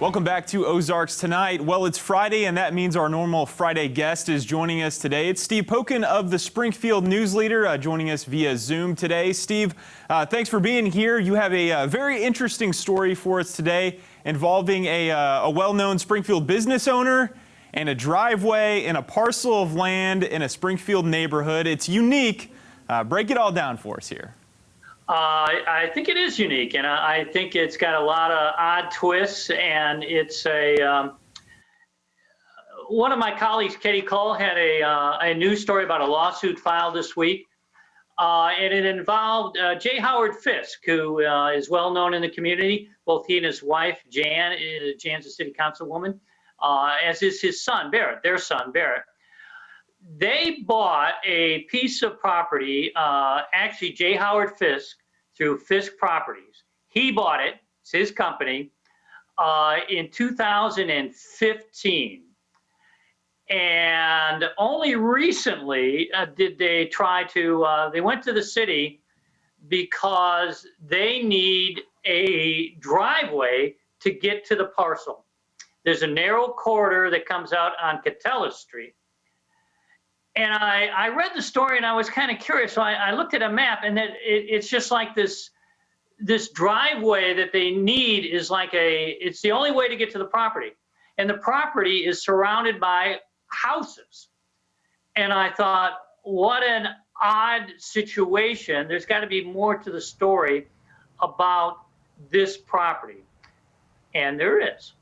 Welcome back to Ozarks Tonight. Well, it's Friday, and that means our normal Friday guest is joining us today. It's Steve Pokin of the Springfield News Leader joining us via Zoom today. Steve, thanks for being here. You have a very interesting story for us today involving a well-known Springfield business owner and a driveway and a parcel of land in a Springfield neighborhood. It's unique. Break it all down for us here. I think it is unique, and I think it's got a lot of odd twists, and it's one of my colleagues, Katie Cole, had a news story about a lawsuit filed this week, and it involved J. Howard Fisk, who is well known in the community. Both he and his wife, Jan's a city councilwoman, as is his son, Barrett, their son, Barrett. They bought a piece of property, actually J. Howard Fisk, through Fisk Properties. He bought it, it's his company, in 2015. And only recently did they try to, they went to the city because they need a driveway to get to the parcel. There's a narrow corridor that comes out on Catella Street. And I read the story and I was kind of curious. So I looked at a map, and it's just like this driveway that they need is like it's the only way to get to the property. And the property is surrounded by houses. And I thought, what an odd situation. There's got to be more to the story about this property. And there is.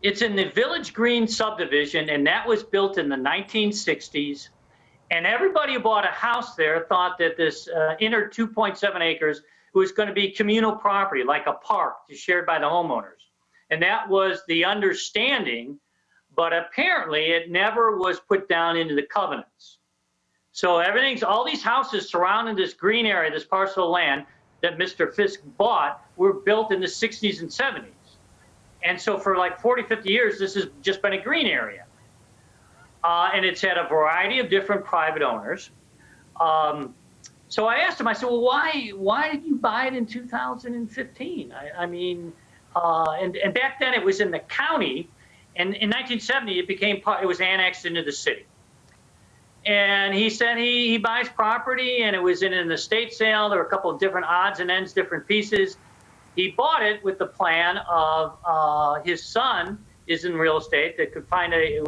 It's in the Village Green subdivision, and that was built in the 1960s. And everybody who bought a house there thought that this inner 2.7 acres was going to be communal property, like a park shared by the homeowners. And that was the understanding, but apparently it never was put down into the covenants. So all these houses surrounding this green area, this parcel of land that Mr. Fisk bought, were built in the 60s and 70s. And so for like 40, 50 years, this has just been a green area. And it's had a variety of different private owners. So I asked him, I said, well, why did you buy it in 2015? I mean, and back then it was in the county. And in 1970, it was annexed into the city. And he said he buys property, and it was in an estate sale. There were a couple of different odds and ends, different pieces. He bought it with the plan of his son is in real estate that could find a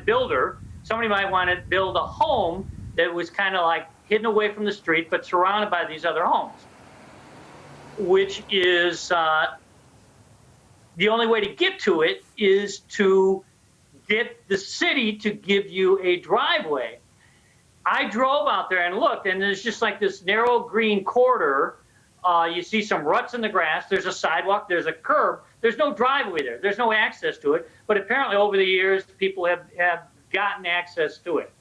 builder. Somebody might want to build a home that was kind of like hidden away from the street, but surrounded by these other homes, which is the only way to get to it is to get the city to give you a driveway. I drove out there and looked, and there's just like this narrow green corridor. You see some ruts in the grass. There's a sidewalk. There's a curb. There's no driveway there. There's no access to it. But apparently over the years, people have gotten access to it.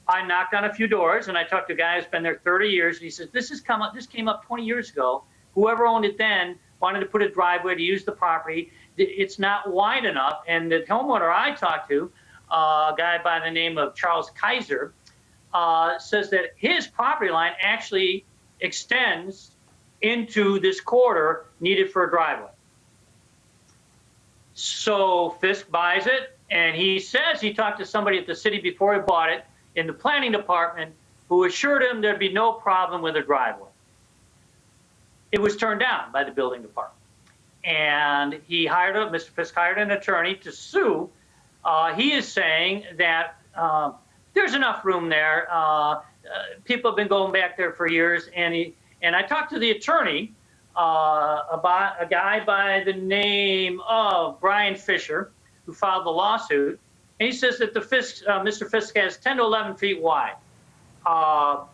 I knocked on a few doors, and I talked to a guy who's been there 30 years. And he says, this came up 20 years ago. Whoever owned it then wanted to put a driveway to use the property. It's not wide enough. And the homeowner I talked to, a guy by the name of Charles Kaiser, says that his property line actually extends into this corridor needed for a driveway. So Fisk buys it, and he says he talked to somebody at the city before he bought it in the planning department who assured him there'd be no problem with a driveway. It was turned down by the building department. And Mr. Fisk hired an attorney to sue. He is saying that there's enough room there. People have been going back there for years, and I talked to the attorney about a guy by the name of Brian Fisher, who filed the lawsuit, and he says that Mr. Fisk has 10 to 11 feet wide. I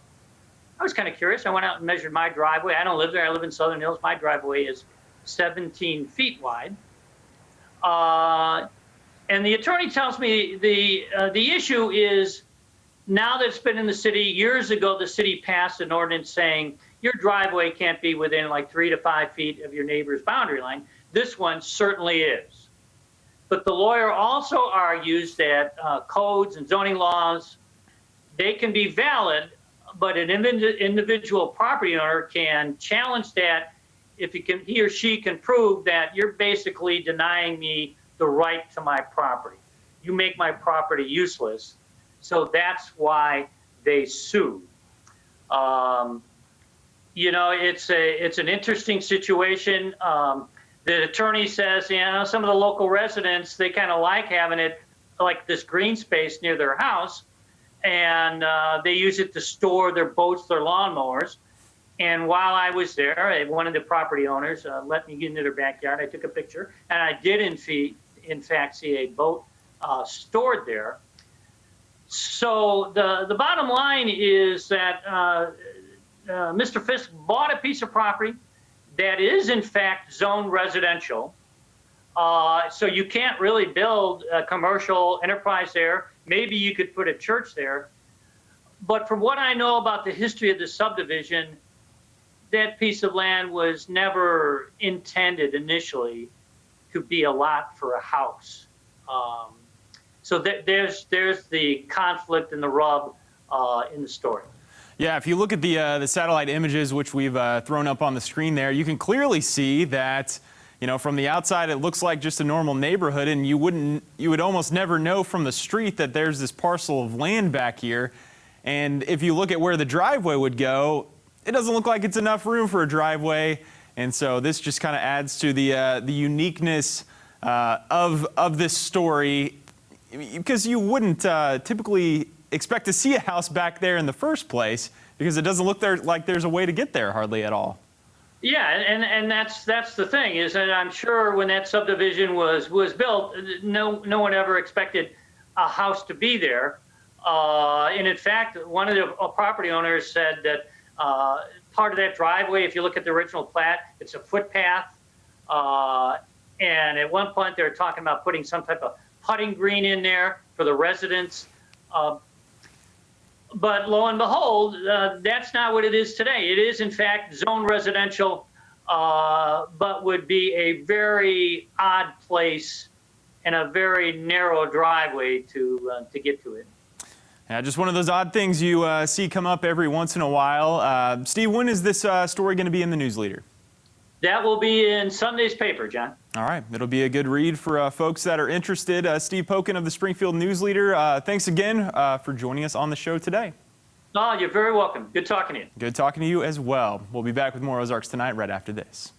was kind of curious. I went out and measured my driveway. I don't live there. I live in Southern Hills. My driveway is 17 feet wide. And the attorney tells me the issue is, now that it's been in the city, years ago the city passed an ordinance saying your driveway can't be within like 3 to 5 feet of your neighbor's boundary line. This one certainly is. But the lawyer also argues that codes and zoning laws, they can be valid, but an individual property owner can challenge that if he or she can prove that you're basically denying me the right to my property. You make my property useless. So that's why they sue. You know, it's an interesting situation. The attorney says, you know, some of the local residents, they kind of like having it like this green space near their house, and they use it to store their boats, their lawnmowers. And while I was there, one of the property owners let me get into their backyard. I took a picture, and I did in fact see a boat stored there. So the bottom line is that Mr. Fisk bought a piece of property that is in fact zoned residential. So you can't really build a commercial enterprise there. Maybe you could put a church there. But from what I know about the history of the subdivision, that piece of land was never intended initially to be a lot for a house. So there's the conflict and the rub in the story. Yeah, if you look at the satellite images, which we've thrown up on the screen there, you can clearly see that, you know, from the outside, it looks like just a normal neighborhood, and you would almost never know from the street that there's this parcel of land back here. And if you look at where the driveway would go, it doesn't look like it's enough room for a driveway. And so this just kind of adds to the uniqueness of this story, because you wouldn't typically expect to see a house back there in the first place, because it doesn't look like there's a way to get there hardly at all. Yeah, and that's the thing, is that I'm sure when that subdivision was built, no one ever expected a house to be there. And in fact, one of the property owners said that part of that driveway, if you look at the original plat, it's a footpath. And at one point they were talking about putting some type of putting green in there for the residents. But lo and behold, that's not what it is today. It is, in fact, zoned residential, but would be a very odd place and a very narrow driveway to get to it. Yeah, just one of those odd things you see come up every once in a while. Steve, when is this story going to be in the News Leader? That will be in Sunday's paper, John. All right. It'll be a good read for folks that are interested. Steve Pokin of the Springfield News Leader, thanks again for joining us on the show today. Oh, you're very welcome. Good talking to you. Good talking to you as well. We'll be back with more Ozarks Tonight right after this.